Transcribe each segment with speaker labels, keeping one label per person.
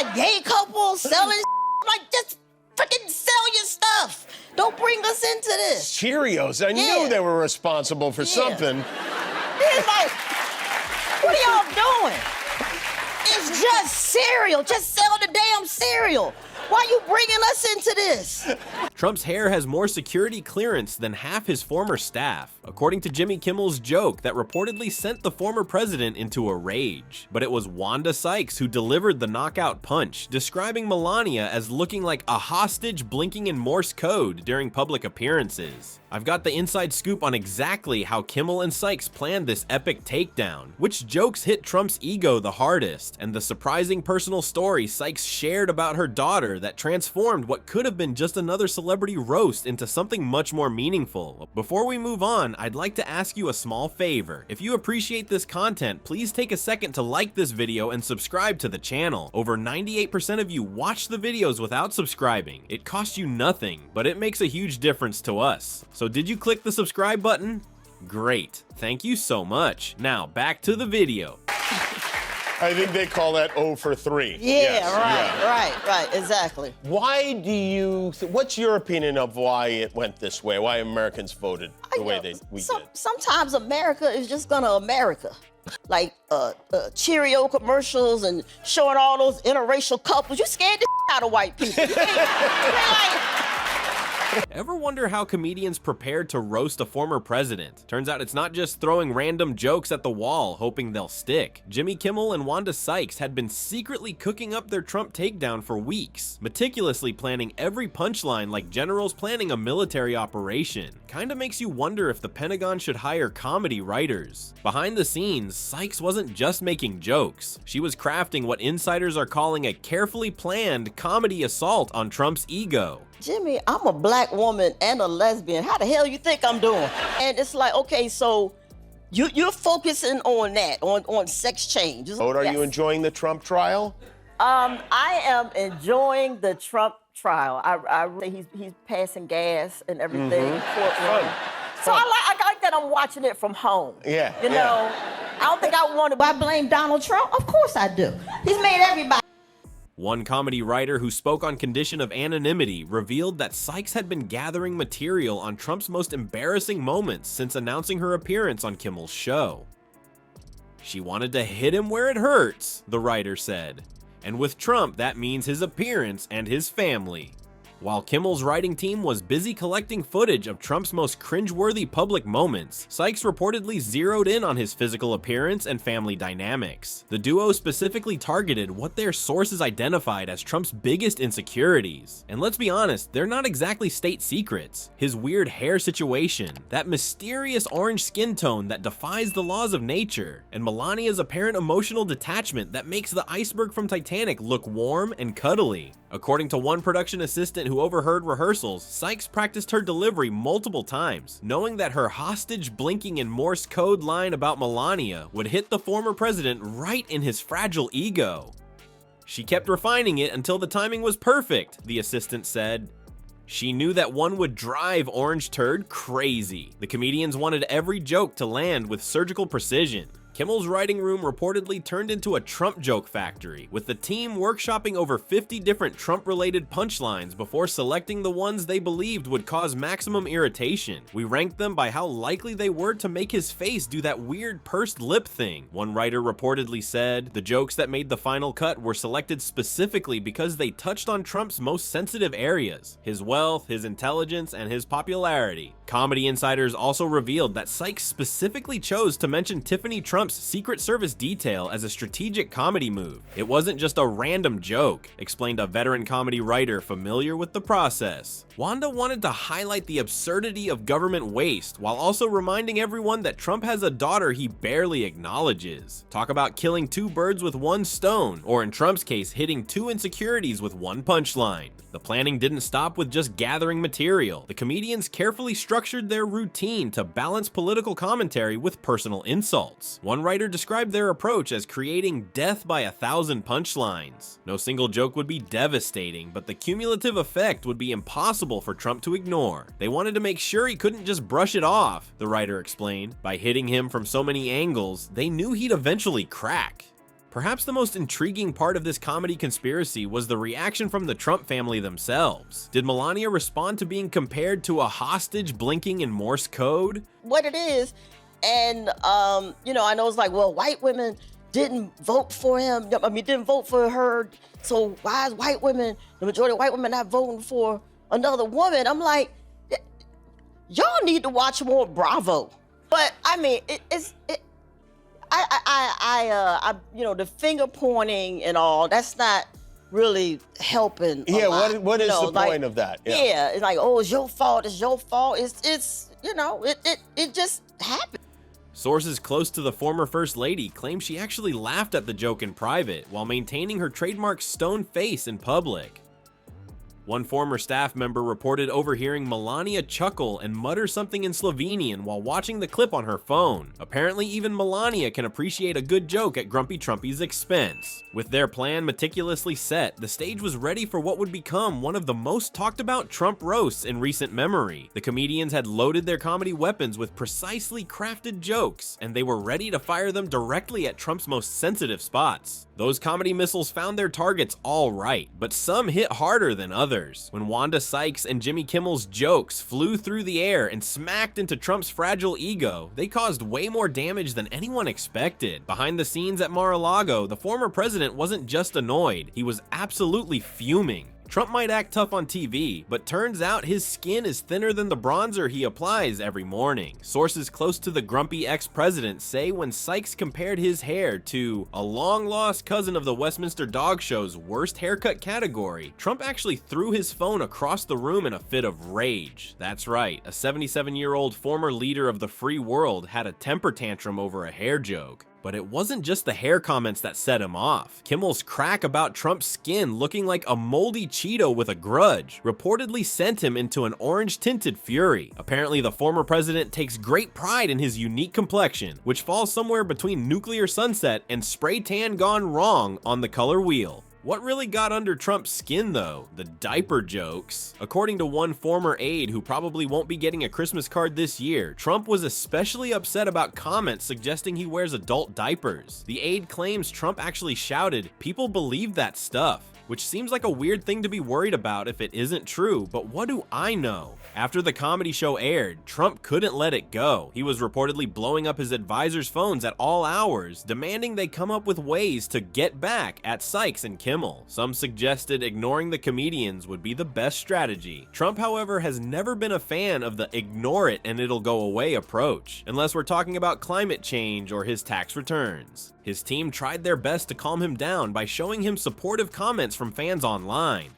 Speaker 1: got gay couples selling like, just freaking sell your stuff. Don't bring us into this.
Speaker 2: Cheerios. I knew they were responsible for something.
Speaker 1: It's like, what are y'all doing? It's just cereal. Just sell the damn cereal. Why are you bringing us into this?
Speaker 3: Trump's hair has more security clearance than half his former staff, according to Jimmy Kimmel's joke that reportedly sent the former president into a rage. But it was Wanda Sykes who delivered the knockout punch, describing Melania as looking like a hostage blinking in Morse code during public appearances. I've got the inside scoop on exactly how Kimmel and Sykes planned this epic takedown, which jokes hit Trump's ego the hardest, and the surprising personal story Sykes shared about her daughter that transformed what could have been just another celebrity roast into something much more meaningful. Before we move on, I'd like to ask you a small favor. If you appreciate this content, please take a second to like this video and subscribe to the channel. Over 98% of you watch the videos without subscribing. It costs you nothing, but it makes a huge difference to us. So did you click the subscribe button? Great, thank you so much. Now back to the video.
Speaker 2: I think they call that 0 for 3.
Speaker 1: Yeah, yes, right, exactly.
Speaker 2: Why do you, what's your opinion of why it went this way? Why Americans voted the way we did?
Speaker 1: Sometimes America is just gonna America. Like Cheerio commercials and showing all those interracial couples. You scared the out of white people.
Speaker 3: Ever wonder how comedians prepared to roast a former president? Turns out it's not just throwing random jokes at the wall hoping they'll stick. Jimmy Kimmel and Wanda Sykes had been secretly cooking up their Trump takedown for weeks, meticulously planning every punchline like generals planning a military operation. Kinda makes you wonder if the Pentagon should hire comedy writers. Behind the scenes, Sykes wasn't just making jokes. She was crafting what insiders are calling a carefully planned comedy assault on Trump's ego.
Speaker 1: Jimmy, I'm a black woman and a lesbian. How the hell you think I'm doing? And it's like, okay, so you're focusing on that, on sex change.
Speaker 2: Are you enjoying the Trump trial?
Speaker 1: I am enjoying the Trump trial. I he's passing gas and everything. So I like that I'm watching it from home.
Speaker 2: Yeah.
Speaker 1: You know, I don't think I want to. I blame Donald Trump. Of course I do. He's made everybody.
Speaker 3: One comedy writer who spoke on condition of anonymity revealed that Sykes had been gathering material on Trump's most embarrassing moments since announcing her appearance on Kimmel's show. She wanted to hit him where it hurts, the writer said. And with Trump, that means his appearance and his family. While Kimmel's writing team was busy collecting footage of Trump's most cringeworthy public moments, Sykes reportedly zeroed in on his physical appearance and family dynamics. The duo specifically targeted what their sources identified as Trump's biggest insecurities. And let's be honest, they're not exactly state secrets. His weird hair situation, that mysterious orange skin tone that defies the laws of nature, and Melania's apparent emotional detachment that makes the iceberg from Titanic look warm and cuddly. According to one production assistant who overheard rehearsals, Sykes practiced her delivery multiple times, knowing that her hostage blinking in Morse code line about Melania would hit the former president right in his fragile ego. She kept refining it until the timing was perfect, the assistant said. She knew that one would drive Orange Turd crazy. The comedians wanted every joke to land with surgical precision. Kimmel's writing room reportedly turned into a Trump joke factory, with the team workshopping over 50 different Trump-related punchlines before selecting the ones they believed would cause maximum irritation. We ranked them by how likely they were to make his face do that weird pursed lip thing, one writer reportedly said. The jokes that made the final cut were selected specifically because they touched on Trump's most sensitive areas: his wealth, his intelligence, and his popularity. Comedy insiders also revealed that Sykes specifically chose to mention Tiffany Trump's Secret Service detail as a strategic comedy move. It wasn't just a random joke, explained a veteran comedy writer familiar with the process. Wanda wanted to highlight the absurdity of government waste while also reminding everyone that Trump has a daughter he barely acknowledges. Talk about killing two birds with one stone, or in Trump's case, hitting two insecurities with one punchline. The planning didn't stop with just gathering material. The comedians carefully structured their routine to balance political commentary with personal insults. One writer described their approach as creating death by 1,000 punchlines. No single joke would be devastating, but the cumulative effect would be impossible for Trump to ignore. They wanted to make sure he couldn't just brush it off, the writer explained. By hitting him from so many angles, they knew he'd eventually crack. Perhaps the most intriguing part of this comedy conspiracy was the reaction from the Trump family themselves. Did Melania respond to being compared to a hostage blinking in Morse code?
Speaker 1: What it is, and you know, I know it's like, well, white women didn't vote for him. I mean, didn't vote for her. So why is white women, the majority of white women, not voting for another woman? I'm like, y'all need to watch more Bravo. But I mean, you know, the finger pointing and all, that's not really helping.
Speaker 2: Yeah, what is the point of that?
Speaker 1: Yeah, it's like, oh, it's your fault. It's your fault. It's you know, it just happened.
Speaker 3: Sources close to the former First Lady claim she actually laughed at the joke in private while maintaining her trademark stone face in public. One former staff member reported overhearing Melania chuckle and mutter something in Slovenian while watching the clip on her phone. Apparently, even Melania can appreciate a good joke at Grumpy Trumpy's expense. With their plan meticulously set, the stage was ready for what would become one of the most talked about Trump roasts in recent memory. The comedians had loaded their comedy weapons with precisely crafted jokes, and they were ready to fire them directly at Trump's most sensitive spots. Those comedy missiles found their targets all right, but some hit harder than others. When Wanda Sykes and Jimmy Kimmel's jokes flew through the air and smacked into Trump's fragile ego, they caused way more damage than anyone expected. Behind the scenes at Mar-a-Lago, the former president wasn't just annoyed, he was absolutely fuming. Trump might act tough on TV, but turns out his skin is thinner than the bronzer he applies every morning. Sources close to the grumpy ex-president say when Sykes compared his hair to a long-lost cousin of the Westminster Dog Show's worst haircut category, Trump actually threw his phone across the room in a fit of rage. That's right, a 77-year-old former leader of the free world had a temper tantrum over a hair joke. But it wasn't just the hair comments that set him off. Kimmel's crack about Trump's skin looking like a moldy Cheeto with a grudge reportedly sent him into an orange-tinted fury. Apparently, the former president takes great pride in his unique complexion, which falls somewhere between nuclear sunset and spray tan gone wrong on the color wheel. What really got under Trump's skin though? The diaper jokes. According to one former aide who probably won't be getting a Christmas card this year, Trump was especially upset about comments suggesting he wears adult diapers. The aide claims Trump actually shouted, "People believe that stuff," which seems like a weird thing to be worried about if it isn't true, but what do I know? After the comedy show aired, Trump couldn't let it go. He was reportedly blowing up his advisors' phones at all hours, demanding they come up with ways to get back at Sykes and Kimmel. Some suggested ignoring the comedians would be the best strategy. Trump, however, has never been a fan of the ignore it and it'll go away approach, unless we're talking about climate change or his tax returns. His team tried their best to calm him down by showing him supportive comments from fans online.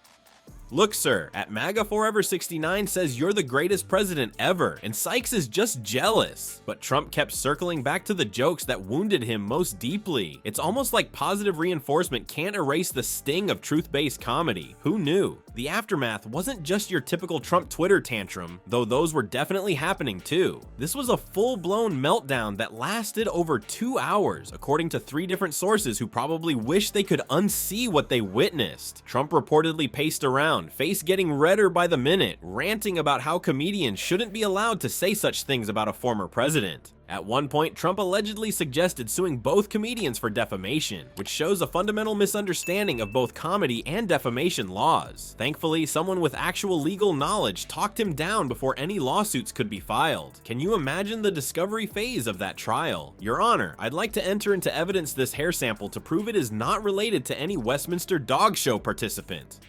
Speaker 3: "Look, sir, at MAGA Forever 69 says you're the greatest president ever, and Sykes is just jealous." But Trump kept circling back to the jokes that wounded him most deeply. It's almost like positive reinforcement can't erase the sting of truth-based comedy. Who knew? The aftermath wasn't just your typical Trump Twitter tantrum, though those were definitely happening too. This was a full-blown meltdown that lasted over 2 hours, according to 3 different sources who probably wish they could unsee what they witnessed. Trump reportedly paced around, face getting redder by the minute, ranting about how comedians shouldn't be allowed to say such things about a former president. At one point, Trump allegedly suggested suing both comedians for defamation, which shows a fundamental misunderstanding of both comedy and defamation laws. Thankfully, someone with actual legal knowledge talked him down before any lawsuits could be filed. Can you imagine the discovery phase of that trial? Your Honor, I'd like to enter into evidence this hair sample to prove it is not related to any Westminster Dog Show participant.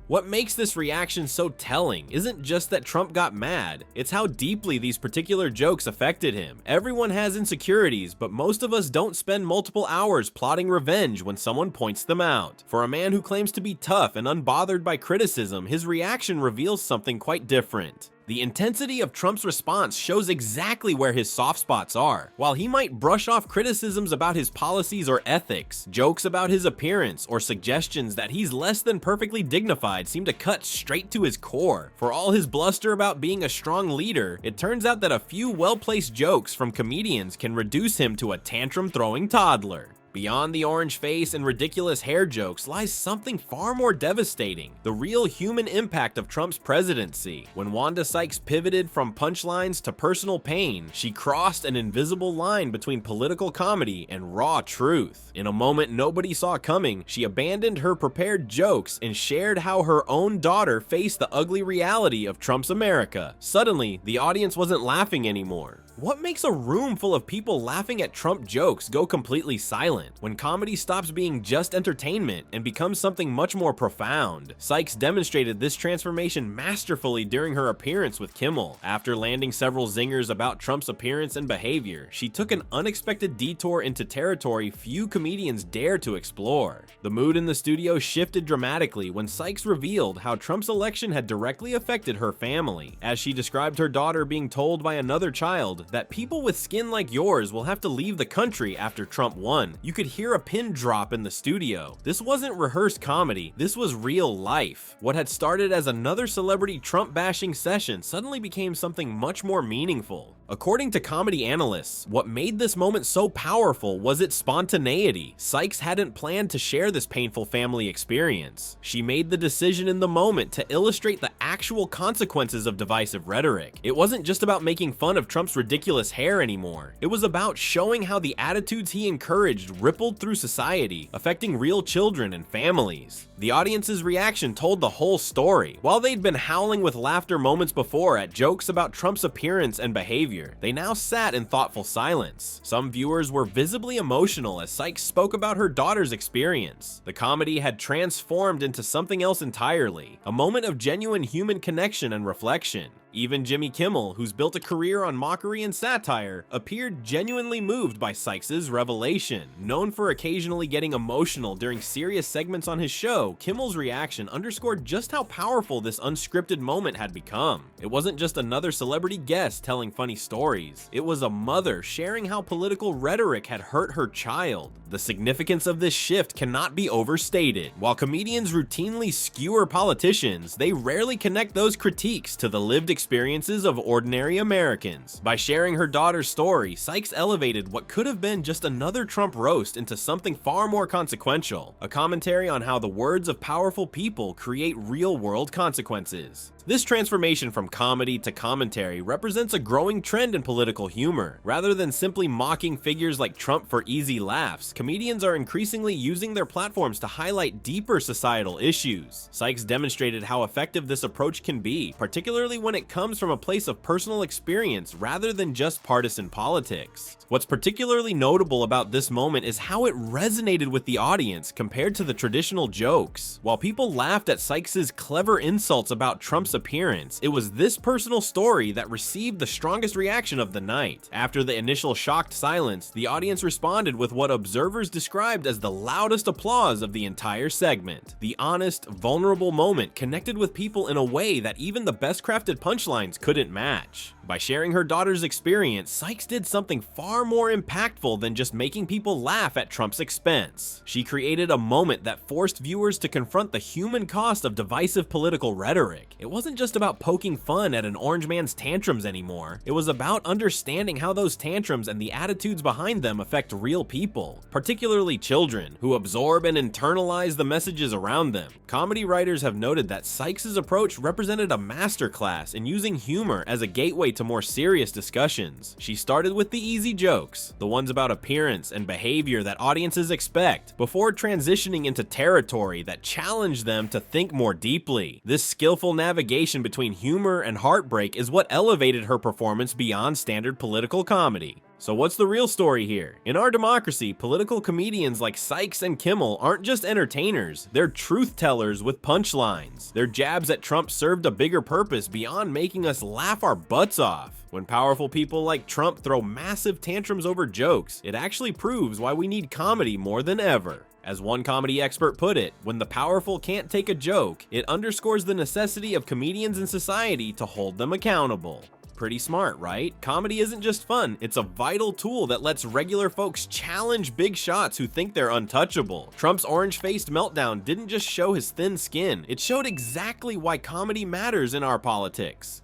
Speaker 3: What makes this reaction so telling isn't just that Trump got mad, it's how deeply these particular jokes affected him. Everyone has insecurities, but most of us don't spend multiple hours plotting revenge when someone points them out. For a man who claims to be tough and unbothered by criticism, his reaction reveals something quite different. The intensity of Trump's response shows exactly where his soft spots are. While he might brush off criticisms about his policies or ethics, jokes about his appearance, or suggestions that he's less than perfectly dignified seem to cut straight to his core. For all his bluster about being a strong leader, it turns out that a few well-placed jokes from comedians can reduce him to a tantrum-throwing toddler. Beyond the orange face and ridiculous hair jokes lies something far more devastating: the real human impact of Trump's presidency. When Wanda Sykes pivoted from punchlines to personal pain, she crossed an invisible line between political comedy and raw truth. In a moment nobody saw coming, she abandoned her prepared jokes and shared how her own daughter faced the ugly reality of Trump's America. Suddenly, the audience wasn't laughing anymore. What makes a room full of people laughing at Trump jokes go completely silent when comedy stops being just entertainment and becomes something much more profound? Sykes demonstrated this transformation masterfully during her appearance with Kimmel. After landing several zingers about Trump's appearance and behavior, she took an unexpected detour into territory few comedians dare to explore. The mood in the studio shifted dramatically when Sykes revealed how Trump's election had directly affected her family, as she described her daughter being told by another child that people with skin like yours will have to leave the country after Trump won. You could hear a pin drop in the studio. This wasn't rehearsed comedy, this was real life. What had started as another celebrity Trump bashing session suddenly became something much more meaningful. According to comedy analysts, what made this moment so powerful was its spontaneity. Sykes hadn't planned to share this painful family experience. She made the decision in the moment to illustrate the actual consequences of divisive rhetoric. It wasn't just about making fun of Trump's ridiculous hair anymore. It was about showing how the attitudes he encouraged rippled through society, affecting real children and families. The audience's reaction told the whole story. While they'd been howling with laughter moments before at jokes about Trump's appearance and behavior, they now sat in thoughtful silence. Some viewers were visibly emotional as Sykes spoke about her daughter's experience. The comedy had transformed into something else entirely, a moment of genuine human connection and reflection. Even Jimmy Kimmel, who's built a career on mockery and satire, appeared genuinely moved by Sykes' revelation. Known for occasionally getting emotional during serious segments on his show, Kimmel's reaction underscored just how powerful this unscripted moment had become. It wasn't just another celebrity guest telling funny stories. It was a mother sharing how political rhetoric had hurt her child. The significance of this shift cannot be overstated. While comedians routinely skewer politicians, they rarely connect those critiques to the lived experiences of ordinary Americans. By sharing her daughter's story, Sykes elevated what could have been just another Trump roast into something far more consequential, a commentary on how the words of powerful people create real-world consequences. This transformation from comedy to commentary represents a growing trend in political humor. Rather than simply mocking figures like Trump for easy laughs, comedians are increasingly using their platforms to highlight deeper societal issues. Sykes demonstrated how effective this approach can be, particularly when it comes from a place of personal experience rather than just partisan politics. What's particularly notable about this moment is how it resonated with the audience compared to the traditional jokes. While people laughed at Sykes' clever insults about Trump's appearance, it was this personal story that received the strongest reaction of the night. After the initial shocked silence, the audience responded with what observers described as the loudest applause of the entire segment. The honest, vulnerable moment connected with people in a way that even the best crafted punchlines couldn't match. By sharing her daughter's experience, Sykes did something far more impactful than just making people laugh at Trump's expense. She created a moment that forced viewers to confront the human cost of divisive political rhetoric. It wasn't just about poking fun at an orange man's tantrums anymore. It was about understanding how those tantrums and the attitudes behind them affect real people, particularly children, who absorb and internalize the messages around them. Comedy writers have noted that Sykes' approach represented a masterclass in using humor as a gateway to more serious discussions. She started with the easy jokes, the ones about appearance and behavior that audiences expect, before transitioning into territory that challenged them to think more deeply. This skillful navigation between humor and heartbreak is what elevated her performance beyond standard political comedy. So what's the real story here? In our democracy, political comedians like Sykes and Kimmel aren't just entertainers, they're truth tellers with punchlines. Their jabs at Trump served a bigger purpose beyond making us laugh our butts off. When powerful people like Trump throw massive tantrums over jokes, it actually proves why we need comedy more than ever. As one comedy expert put it, when the powerful can't take a joke, it underscores the necessity of comedians in society to hold them accountable. Pretty smart, right? Comedy isn't just fun, it's a vital tool that lets regular folks challenge big shots who think they're untouchable. Trump's orange-faced meltdown didn't just show his thin skin, it showed exactly why comedy matters in our politics.